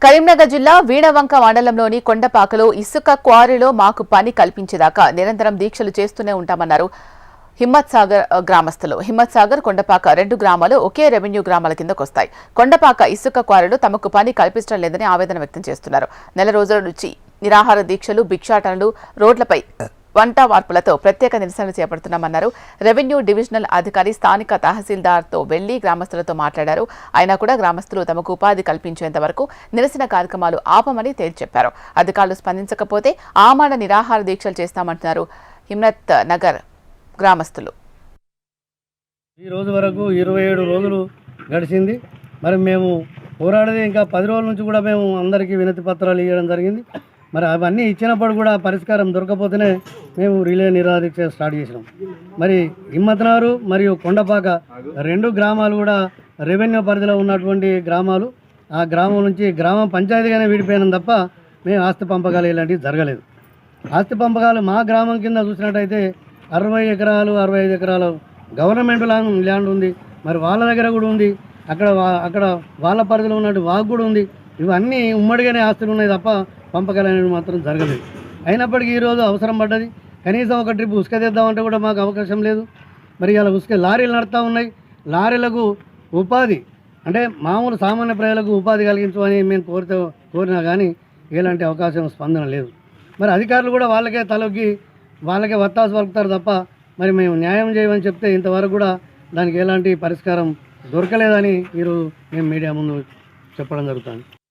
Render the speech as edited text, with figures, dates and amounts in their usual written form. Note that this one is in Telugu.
కరీంనగర్ జిల్లా వీణవంక మండలంలోని కొండపాకలో ఇసుక క్వారీలో మాకు పని కల్పించేదాకా నిరంతరం దీక్షలు చేస్తూనే ఉంటామన్నారు హిమ్మత్ సాగర్ గ్రామస్తులు. హిమ్మత్ సాగర్, కొండపాక రెండు గ్రామాలు ఒకే రెవెన్యూ గ్రామాల కిందకొస్తాయి. కొండపాక ఇసుక క్వారీలో తమకు పని కల్పించడం లేదని ఆవేదన వ్యక్తం చేస్తున్నారు. నెల రోజుల నుంచి నిరాహార దీక్షలు, భిక్షాటనలు, రోడ్లపై వంట వార్పులతో ప్రత్యేక నిరసనలు చేపడుతున్నామన్నారు. రెవెన్యూ డివిజనల్ అధికారి స్థానిక తహసీల్దార్తో వెళ్లి గ్రామస్తులతో మాట్లాడారు. అయినా కూడా గ్రామస్తులు తమకు ఉపాధి కల్పించేంత వరకు నిరసన కార్యక్రమాలు ఆపమని తేల్చి చెప్పారు. అధికారులు స్పందించకపోతే ఆమరణ నిరాహార దీక్షలు చేస్తామంటున్నారు హిమ్మత్ నగర్ గ్రామస్తులు. ఈ రోజు వరకు 27 రోజులు గడిచింది. మరి మేము పోరాడేది ఇంకా 10 రోజుల నుంచి కూడా మేము అందరికీ వినతి పత్రాలు ఇవ్వడం జరిగింది. మరి అవన్నీ ఇచ్చినప్పుడు కూడా పరిష్కారం దొరకకపోతేనే మేము రిలే నిరాదీక్ష స్టార్ట్ చేసినాం. మరి హిమ్మత్ నగర్ మరియు కొండపాక రెండు గ్రామాలు కూడా రెవెన్యూ పరిధిలో ఉన్నటువంటి గ్రామాలు. ఆ గ్రామం నుంచి గ్రామం పంచాయతీగానే విడిపోయినాం తప్ప మేము ఆస్తి పంపకాలు ఇలాంటివి జరగలేదు. ఆస్తి పంపకాలు మా గ్రామం కింద చూసినట్టయితే 60 ఎకరాలు 65 ఎకరాలు గవర్నమెంట్ ల్యాండ్ ఉంది. మరి వాళ్ళ దగ్గర కూడా ఉంది. అక్కడ వాళ్ళ పరిధిలో ఉన్నట్టు వాగు కూడా ఉంది. ఇవన్నీ ఉమ్మడిగానే ఆస్తులు ఉన్నాయి తప్ప పంపకాలు అనేవి మాత్రం జరగలేదు. అయినప్పటికీ ఈరోజు అవసరం పడ్డది. కనీసం ఒక ట్రిప్ ఉసుక తెద్దామంటే కూడా మాకు అవకాశం లేదు. మరి ఇలా ఉసుక లారీలు నడుస్తూ ఉన్నాయి. లారీలకు ఉపాధి అంటే మామూలు సామాన్య ప్రజలకు ఉపాధి కలిగించమని మేము కోరినా కానీ ఎలాంటి అవకాశం స్పందన లేదు. మరి అధికారులు కూడా వాళ్ళకే తలొగ్గి వాళ్ళకే వత్తాసు పలుకుతారు తప్ప మరి మేము న్యాయం చేయమని చెప్తే ఇంతవరకు కూడా దానికి ఎలాంటి పరిష్కారం దొరకలేదని ఈరోజు మేము మీడియా ముందు చెప్పడం జరుగుతుంది.